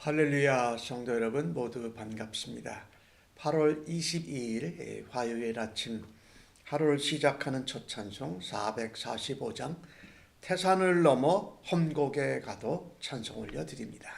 할렐루야, 성도 여러분 모두 반갑습니다. 8월 22일 화요일 아침 하루를 시작하는 첫 찬송 445장 태산을 넘어 험곡에 가도 찬송 올려드립니다.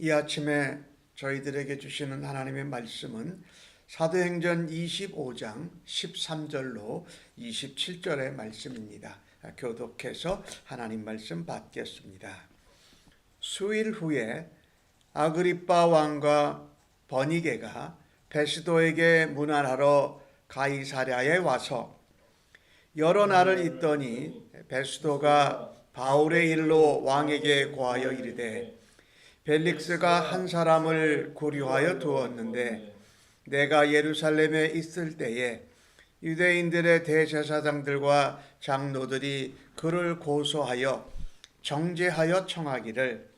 이 아침에 저희들에게 주시는 하나님의 말씀은 사도행전 25장 13절로 27절의 말씀입니다. 교독해서 하나님 말씀 받겠습니다. 수일 후에 아그리빠 왕과 버니게가 베스도에게 문안하러 가이사랴에 와서 여러 날을 있더니 베스도가 바울의 일로 왕에게 고하여 이르되 벨릭스가 한 사람을 고려하여 두었는데 내가 예루살렘에 있을 때에 유대인들의 대제사장들과 장로들이 그를 고소하여 정죄하여 청하기를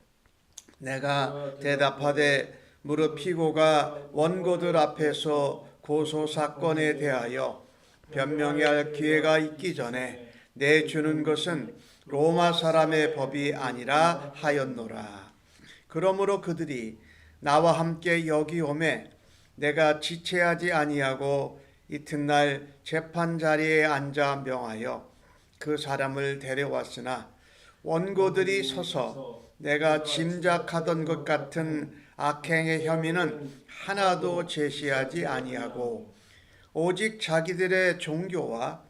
내가 대답하되 무릇 피고가 원고들 앞에서 고소사건에 대하여 변명할 기회가 있기 전에 내주는 것은 로마 사람의 법이 아니라 하였노라. 그러므로 그들이 나와 함께 여기 오매 내가 지체하지 아니하고 이튿날 재판 자리에 앉아 명하여 그 사람을 데려왔으나 원고들이 서서 내가 짐작하던 것 같은 악행의 혐의는 하나도 제시하지 아니하고 오직 자기들의 종교와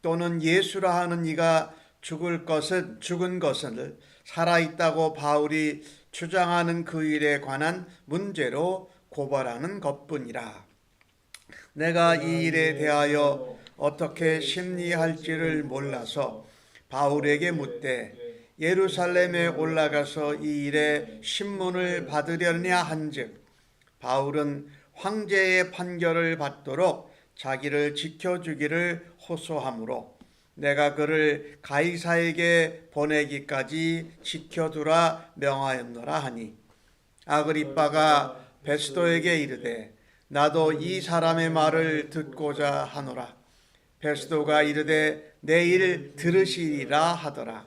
또는 예수라 하는 이가 죽은 것을 살아있다고 바울이 주장하는 그 일에 관한 문제로 고발하는 것뿐이라. 내가 이 일에 대하여 어떻게 심리할지를 몰라서 바울에게 묻되 예루살렘에 올라가서 이 일에 신문을 받으려냐 한즉 바울은 황제의 판결을 받도록 자기를 지켜주기를 호소하므로 내가 그를 가이사에게 보내기까지 지켜두라 명하였노라 하니 아그리빠가 베스도에게 이르되 나도 이 사람의 말을 듣고자 하노라. 베스도가 이르되 내일 들으시리라 하더라.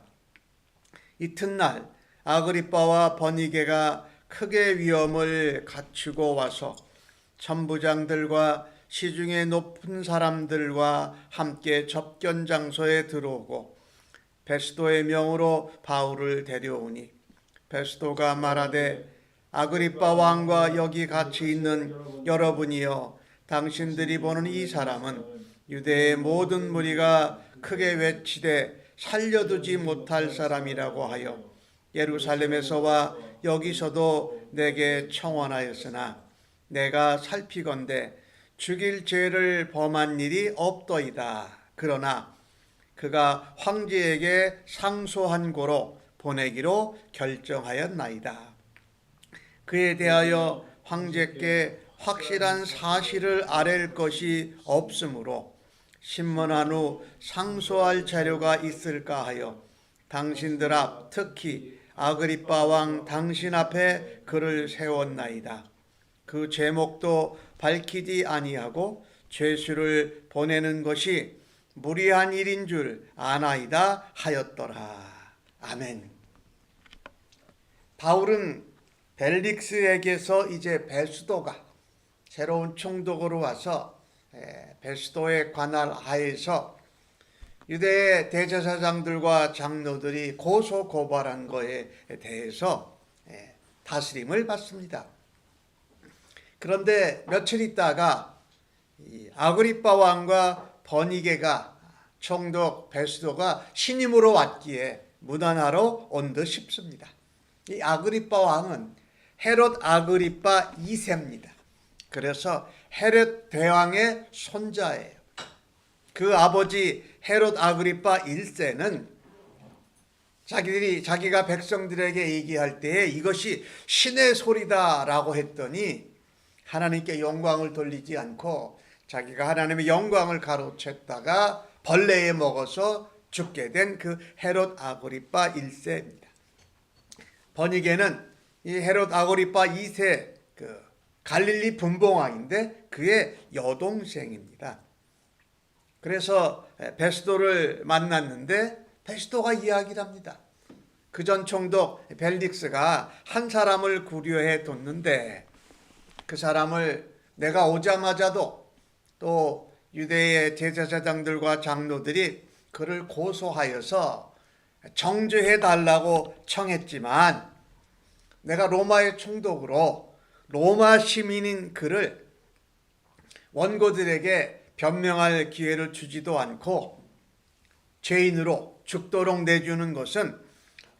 이튿날 아그리빠와 버니게가 크게 위험을 갖추고 와서 천부장들과 시중에 높은 사람들과 함께 접견 장소에 들어오고 베스도의 명으로 바울을 데려오니 베스도가 말하되 아그리빠 왕과 여기 같이 있는 여러분이여, 당신들이 보는 이 사람은 유대의 모든 무리가 크게 외치되 살려두지 못할 사람이라고 하여 예루살렘에서와 여기서도 내게 청원하였으나 내가 살피건대 죽일 죄를 범한 일이 없더이다. 그러나 그가 황제에게 상소한 고로 보내기로 결정하였나이다. 그에 대하여 황제께 확실한 사실을 아랠 것이 없으므로 신문한 후 상소할 자료가 있을까 하여 당신들 앞, 특히 아그리빠 왕 당신 앞에 그를 세웠나이다. 그 제목도 밝히지 아니하고 죄수를 보내는 것이 무리한 일인 줄 아나이다 하였더라. 아멘. 바울은 벨릭스에게서 이제 베스도가 새로운 총독으로 와서 베스도의 관할 하에서 유대의 대제사장들과 장로들이 고소 고발한 것에 대해서 다스림을 받습니다. 그런데 며칠 있다가 아그리빠 왕과 버니게가 총독 베스도가 신임으로 왔기에 문안하러 온 듯 싶습니다. 이 아그리빠 왕은 헤롯 아그리빠 2세입니다. 그래서 헤롯 대왕의 손자예요. 그 아버지 헤롯 아그리빠 1세는 자기가 백성들에게 얘기할 때에 이것이 신의 소리다라고 했더니 하나님께 영광을 돌리지 않고 자기가 하나님의 영광을 가로챘다가 벌레에 먹어서 죽게 된 그 헤롯 아그리빠 1세입니다. 버니게는 이 헤롯 아그리빠 2세 그 갈릴리 분봉왕인데 그의 여동생입니다. 그래서 베스도를 만났는데 베스도가 이야기를 합니다. 그 전 총독 벨릭스가 한 사람을 구려해 뒀는데 그 사람을 내가 오자마자도 또 유대의 제사장들과 장로들이 그를 고소하여서 정죄해 달라고 청했지만 내가 로마의 총독으로 로마 시민인 그를 원고들에게 변명할 기회를 주지도 않고 죄인으로 죽도록 내주는 것은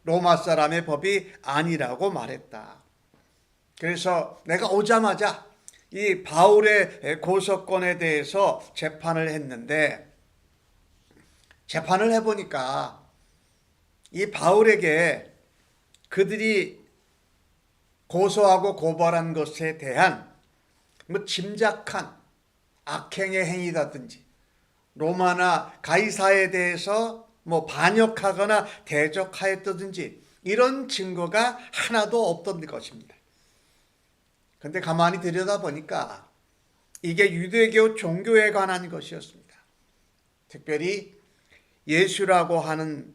로마 사람의 법이 아니라고 말했다. 그래서 내가 오자마자 이 바울의 고소건에 대해서 재판을 했는데 재판을 해보니까 이 바울에게 그들이 고소하고 고발한 것에 대한 짐작한 악행의 행위라든지 로마나 가이사에 대해서 반역하거나 대적하였다든지 이런 증거가 하나도 없던 것입니다. 그런데 가만히 들여다보니까 이게 유대교 종교에 관한 것이었습니다. 특별히 예수라고 하는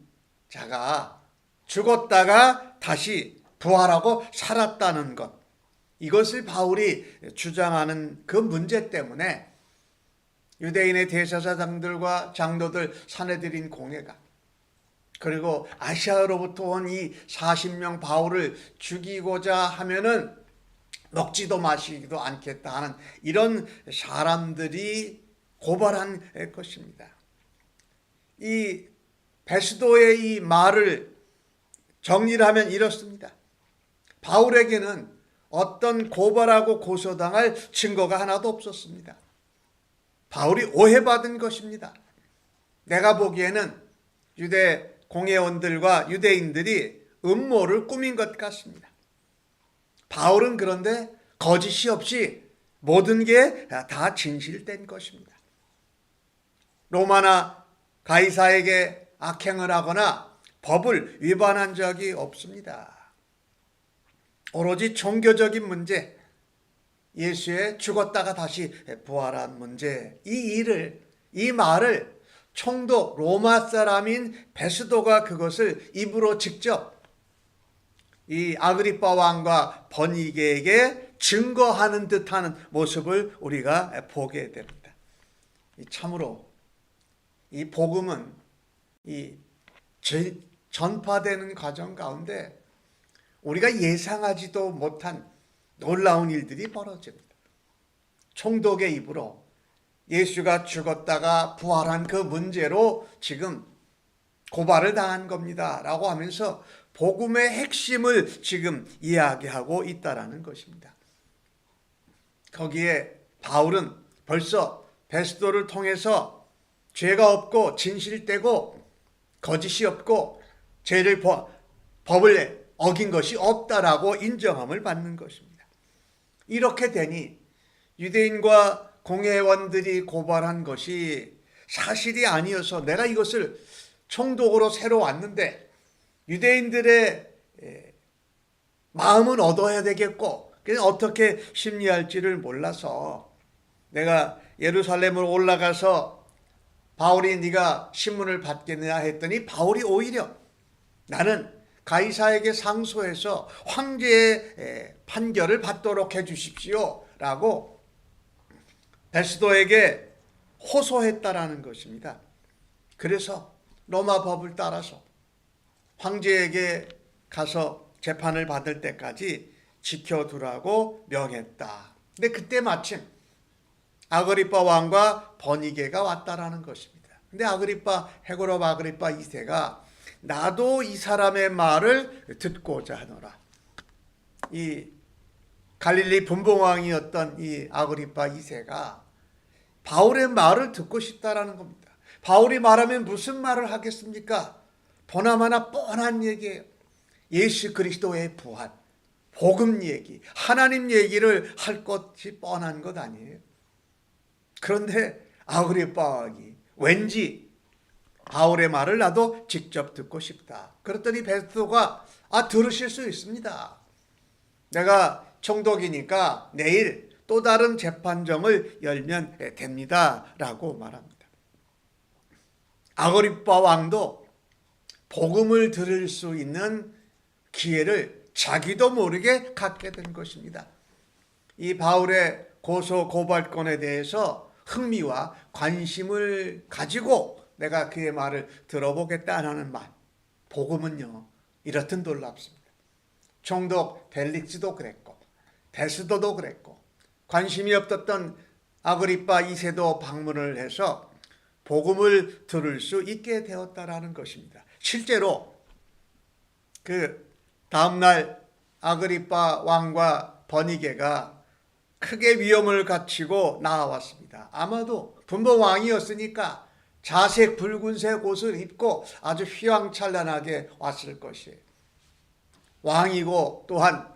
자가 죽었다가 다시 부활하고 살았다는 것, 이것을 바울이 주장하는 그 문제 때문에 유대인의 대제사장들과 장로들, 산헤드린 공회가 그리고 아시아로부터 온 이 40명 바울을 죽이고자 하면은 먹지도 마시지도 않겠다 하는 이런 사람들이 고발한 것입니다. 이 베스도의 이 말을 정리를 하면 이렇습니다. 바울에게는 어떤 고발하고 고소당할 증거가 하나도 없었습니다. 바울이 오해받은 것입니다. 내가 보기에는 유대 공회원들과 유대인들이 음모를 꾸민 것 같습니다. 바울은 그런데 거짓이 없이 모든 게 다 진실된 것입니다. 로마나 가이사에게 악행을 하거나 법을 위반한 적이 없습니다. 오로지 종교적인 문제, 예수의 죽었다가 다시 부활한 문제, 이 말을 총독 로마 사람인 베스도가 그것을 입으로 직접 이 아그리빠 왕과 버니게에게 증거하는 듯하는 모습을 우리가 보게 됩니다. 참으로 이 복음은 이 전파되는 과정 가운데 우리가 예상하지도 못한 놀라운 일들이 벌어집니다. 총독의 입으로 예수가 죽었다가 부활한 그 문제로 지금 고발을 당한 겁니다 라고 하면서 복음의 핵심을 지금 이야기하고 있다라는 것입니다. 거기에 바울은 벌써 베스도를 통해서 죄가 없고 진실되고 거짓이 없고 법을 어긴 것이 없다라고 인정함을 받는 것입니다. 이렇게 되니 유대인과 공회원들이 고발한 것이 사실이 아니어서 내가 이것을 총독으로 새로 왔는데 유대인들의 마음은 얻어야 되겠고 그래서 어떻게 심리할지를 몰라서 내가 예루살렘으로 올라가서 바울이 네가 신문을 받겠느냐 했더니 바울이 오히려 나는 가이사에게 상소해서 황제의 판결을 받도록 해주십시오 라고 베스도에게 호소했다라는 것입니다. 그래서 로마 법을 따라서 황제에게 가서 재판을 받을 때까지 지켜두라고 명했다. 근데 그때 마침 아그리빠 왕과 버니게가 왔다라는 것입니다. 근데 헤고롭 아그리빠 2세가 나도 이 사람의 말을 듣고자 하노라. 이 갈릴리 분봉왕이었던 이 아그리빠 2세가 바울의 말을 듣고 싶다라는 겁니다. 바울이 말하면 무슨 말을 하겠습니까? 보나마나 뻔한 얘기예요. 예수 그리스도의 부활, 복음 얘기, 하나님 얘기를 할 것이 뻔한 것 아니에요. 그런데 아그리빠 왕이 왠지 바울의 말을 나도 직접 듣고 싶다. 그랬더니 베스도가 들으실 수 있습니다. 내가 총독이니까 내일 또 다른 재판정을 열면 됩니다 라고 말합니다. 아그리빠 왕도 복음을 들을 수 있는 기회를 자기도 모르게 갖게 된 것입니다. 이 바울의 고소 고발건에 대해서 흥미와 관심을 가지고 내가 그의 말을 들어보겠다는 말. 복음은요 이렇듯 놀랍습니다. 총독 벨릭스도 그랬고 베스도도 그랬고 관심이 없었던 아그리빠 2세도 방문을 해서 복음을 들을 수 있게 되었다라는 것입니다. 실제로 그 다음날 아그리빠 왕과 버니게가 크게 위험을 갖추고 나와왔습니다. 아마도 분봉 왕이었으니까 자색 붉은색 옷을 입고 아주 휘황찬란하게 왔을 것이에요. 왕이고 또한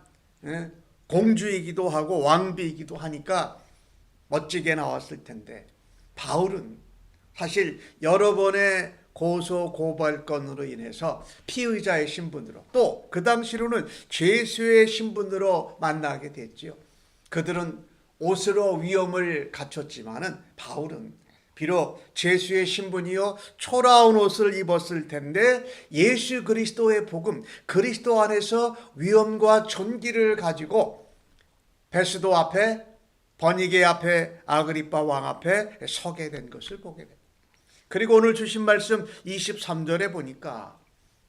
공주이기도 하고 왕비이기도 하니까 멋지게 나왔을 텐데 바울은 사실 여러 번의 고소 고발건으로 인해서 피의자의 신분으로 또 그 당시로는 죄수의 신분으로 만나게 됐지요. 그들은 옷으로 위험을 갖췄지만은 바울은 비록 죄수의 신분이요 초라한 옷을 입었을 텐데 예수 그리스도의 복음, 그리스도 안에서 위엄과 존귀를 가지고 베스도 앞에, 버니게 앞에, 아그리빠 왕 앞에 서게 된 것을 보게 됩니다. 그리고 오늘 주신 말씀 23절에 보니까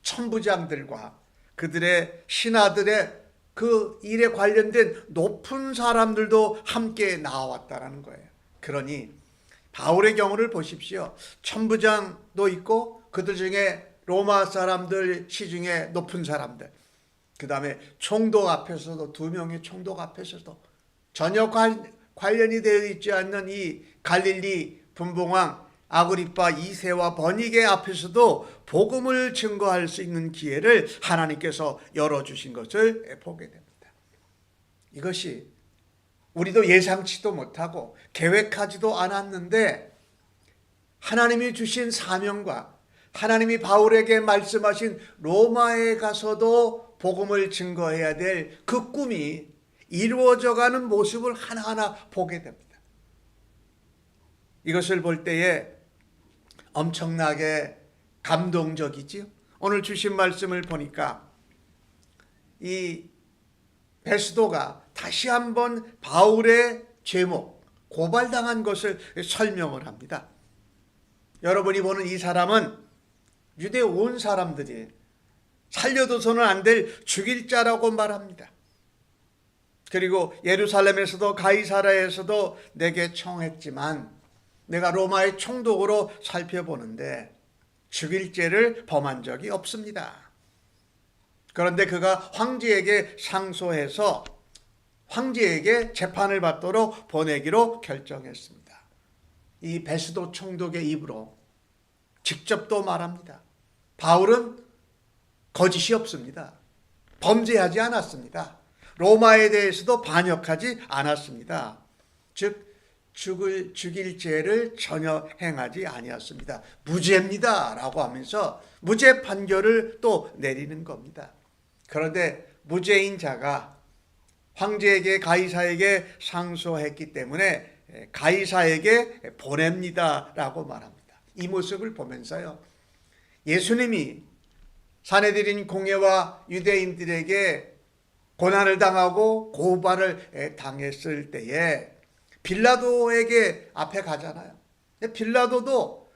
천부장들과 그들의 신하들의 그 일에 관련된 높은 사람들도 함께 나왔다라는 거예요. 그러니 바울의 경우를 보십시오. 천부장도 있고 그들 중에 로마 사람들 시중에 높은 사람들, 그 다음에 총독 앞에서도 2명의 총독 앞에서도 전혀 관련이 되어 있지 않는 이 갈릴리 분봉왕 아그리빠 2세와 버니게 앞에서도 복음을 증거할 수 있는 기회를 하나님께서 열어주신 것을 보게 됩니다. 이것이 우리도 예상치도 못하고 계획하지도 않았는데 하나님이 주신 사명과 하나님이 바울에게 말씀하신 로마에 가서도 복음을 증거해야 될 그 꿈이 이루어져가는 모습을 하나하나 보게 됩니다. 이것을 볼 때에 엄청나게 감동적이지요. 오늘 주신 말씀을 보니까 이 베스도가 다시 한번 바울의 제목, 고발당한 것을 설명을 합니다. 여러분이 보는 이 사람은 유대 온 사람들이 살려둬서는 안 될 죽일 자라고 말합니다. 그리고 예루살렘에서도 가이사라에서도 내게 청했지만 내가 로마의 총독으로 살펴보는데 죽일 죄를 범한 적이 없습니다. 그런데 그가 황제에게 상소해서 황제에게 재판을 받도록 보내기로 결정했습니다. 이 베스도 총독의 입으로 직접 또 말합니다. 바울은 거짓이 없습니다. 범죄하지 않았습니다. 로마에 대해서도 반역하지 않았습니다. 즉 죽일 죄를 전혀 행하지 아니었습니다. 무죄입니다 라고 하면서 무죄 판결을 또 내리는 겁니다. 그런데 무죄인 자가 황제에게 가이사에게 상소했기 때문에 가이사에게 보냅니다 라고 말합니다. 이 모습을 보면서요, 예수님이 사내들인 공회와 유대인들에게 고난을 당하고 고발을 당했을 때에 빌라도에게 앞에 가잖아요. 빌라도도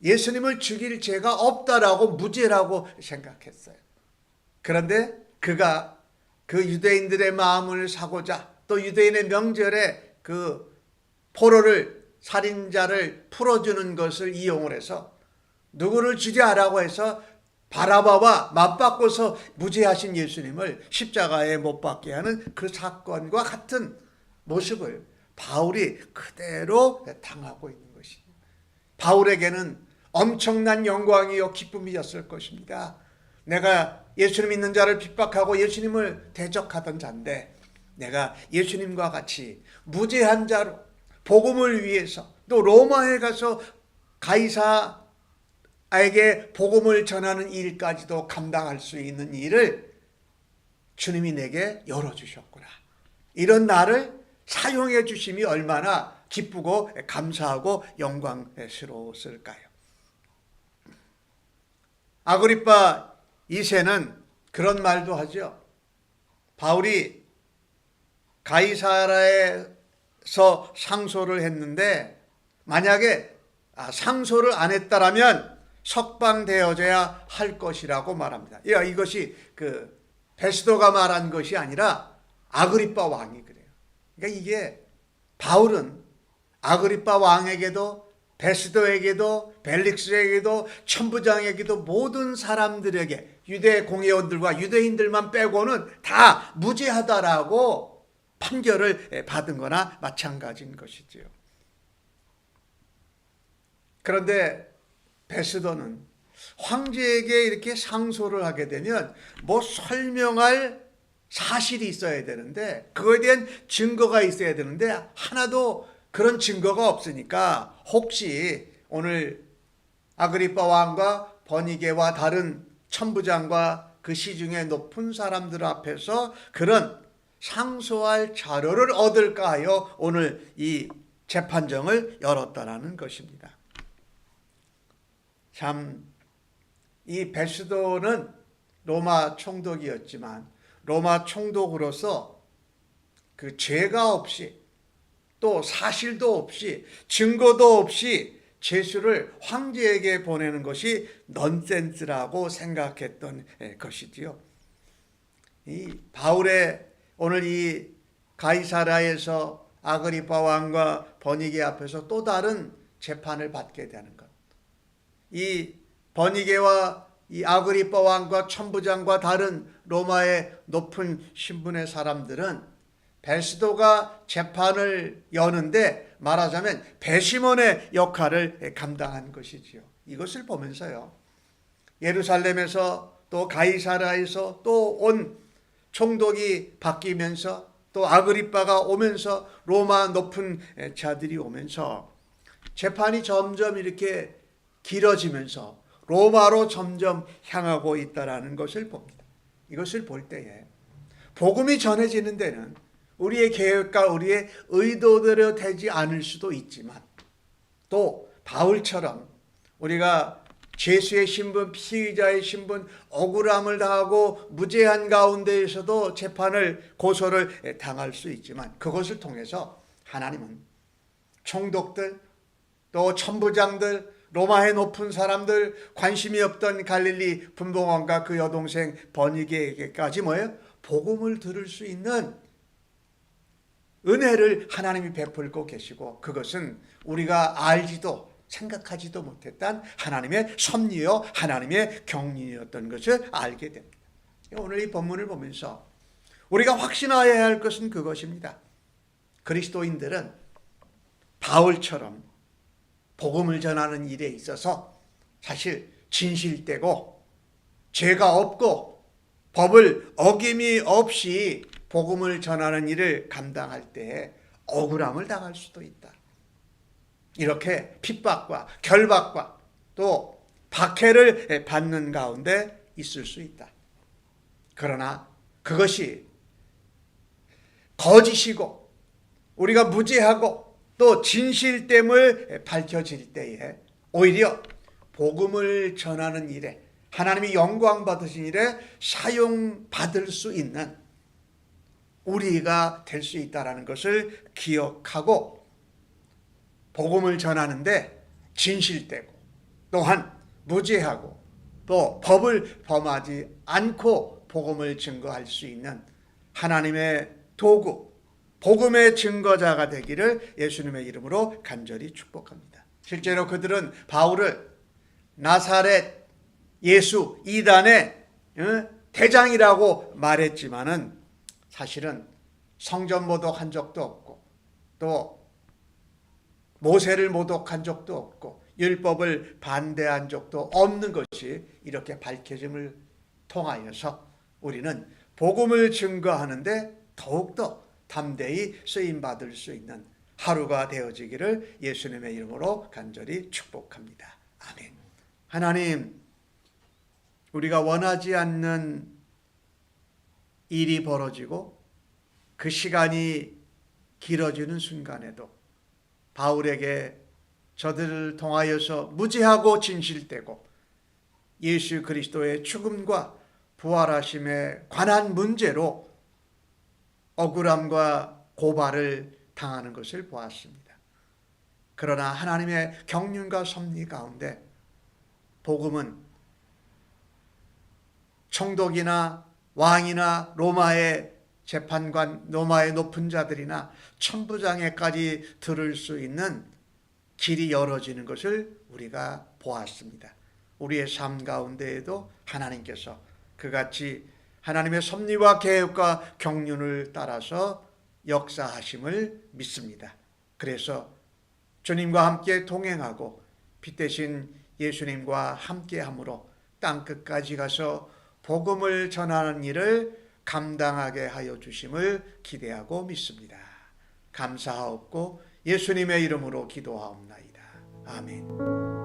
예수님을 죽일 죄가 없다라고 무죄라고 생각했어요. 그런데 그가 그 유대인들의 마음을 사고자 또 유대인의 명절에 그 포로를 살인자를 풀어주는 것을 이용을 해서 누구를 주자라고 해서 바라바와 맞바꿔서 무죄하신 예수님을 십자가에 못 박게 하는 그 사건과 같은 모습을 바울이 그대로 당하고 있는 것입니다. 바울에게는 엄청난 영광이요 기쁨이었을 것입니다. 내가 예수님 믿는 자를 핍박하고 예수님을 대적하던 자인데 내가 예수님과 같이 무죄한 자로 복음을 위해서 또 로마에 가서 가이사에게 복음을 전하는 일까지도 감당할 수 있는 일을 주님이 내게 열어주셨구나. 이런 나를 사용해 주심이 얼마나 기쁘고 감사하고 영광스러웠을까요? 아그리파 2세는 그런 말도 하죠. 바울이 가이사라에서 상소를 했는데 만약에 상소를 안 했다라면 석방되어져야 할 것이라고 말합니다. 이것이 그 베스도가 말한 것이 아니라 아그리파 왕이 그래요. 그러니까 이게 바울은 아그리파 왕에게도 베스도에게도 벨릭스에게도 천부장에게도 모든 사람들에게 유대 공회원들과 유대인들만 빼고는 다 무죄하다라고 판결을 받은 거나 마찬가지인 것이지요. 그런데 베스도는 황제에게 이렇게 상소를 하게 되면 뭐 설명할 사실이 있어야 되는데 그거에 대한 증거가 있어야 되는데 하나도 그런 증거가 없으니까 혹시 오늘 아그리파 왕과 버니게와 다른 천부장과 그 시중에 높은 사람들 앞에서 그런 상소할 자료를 얻을까 하여 오늘 이 재판정을 열었다라는 것입니다. 참, 이 베스도는 로마 총독이었지만 로마 총독으로서 그 죄가 없이 또 사실도 없이 증거도 없이 죄수를 황제에게 보내는 것이 넌센스라고 생각했던 것이지요. 이 바울의 오늘 이 가이사라에서 아그리파 왕과 버니게 앞에서 또 다른 재판을 받게 되는 것. 이 버니게와 이 아그리파 왕과 천부장과 다른 로마의 높은 신분의 사람들은 베스도가 재판을 여는데 말하자면 배심원의 역할을 감당한 것이지요. 이것을 보면서요, 예루살렘에서 또 가이사라에서 또 온 총독이 바뀌면서 또 아그리파가 오면서 로마 높은 자들이 오면서 재판이 점점 이렇게 길어지면서 로마로 점점 향하고 있다라는 것을 봅니다. 이것을 볼 때에 복음이 전해지는 데는 우리의 계획과 우리의 의도대로 되지 않을 수도 있지만, 또 바울처럼 우리가 죄수의 신분, 피의자의 신분, 억울함을 당하고 무죄한 가운데에서도 재판을, 고소를 당할 수 있지만, 그것을 통해서 하나님은 총독들, 또 천부장들, 로마의 높은 사람들, 관심이 없던 갈릴리 분봉왕과 그 여동생 버니게에게까지 뭐예요? 복음을 들을 수 있는 은혜를 하나님이 베풀고 계시고, 그것은 우리가 알지도 생각하지도 못했던 하나님의 섭리요, 하나님의 경륜이었던 것을 알게 됩니다. 오늘 이 본문을 보면서 우리가 확신하여야 할 것은 그것입니다. 그리스도인들은 바울처럼 복음을 전하는 일에 있어서 사실 진실되고 죄가 없고 법을 어김이 없이 복음을 전하는 일을 감당할 때에 억울함을 당할 수도 있다. 이렇게 핍박과 결박과 또 박해를 받는 가운데 있을 수 있다. 그러나 그것이 거짓이고 우리가 무죄하고 또 진실됨을 밝혀질 때에 오히려 복음을 전하는 일에, 하나님이 영광 받으신 일에 사용받을 수 있는 우리가 될 수 있다는 것을 기억하고, 복음을 전하는데 진실되고 또한 무죄하고 또 법을 범하지 않고 복음을 증거할 수 있는 하나님의 도구, 복음의 증거자가 되기를 예수님의 이름으로 간절히 축복합니다. 실제로 그들은 바울을 나사렛 예수 이단의 대장이라고 말했지만은 사실은 성전 모독한 적도 없고 또 모세를 모독한 적도 없고 율법을 반대한 적도 없는 것이 이렇게 밝혀짐을 통하여서 우리는 복음을 증거하는데 더욱더 담대히 쓰임받을 수 있는 하루가 되어지기를 예수님의 이름으로 간절히 축복합니다. 아멘. 하나님, 우리가 원하지 않는 일이 벌어지고 그 시간이 길어지는 순간에도 바울에게 저들을 통하여서 무죄하고 진실되고 예수 그리스도의 죽음과 부활하심에 관한 문제로 억울함과 고발을 당하는 것을 보았습니다. 그러나 하나님의 경륜과 섭리 가운데 복음은 총독이나 왕이나 로마의 재판관, 로마의 높은 자들이나 천부장에까지 들을 수 있는 길이 열어지는 것을 우리가 보았습니다. 우리의 삶 가운데에도 하나님께서 그같이 하나님의 섭리와 계획과 경륜을 따라서 역사하심을 믿습니다. 그래서 주님과 함께 동행하고 빛 대신 예수님과 함께함으로 땅끝까지 가서 복음을 전하는 일을 감당하게 하여 주심을 기대하고 믿습니다. 감사하옵고 예수님의 이름으로 기도하옵나이다. 아멘.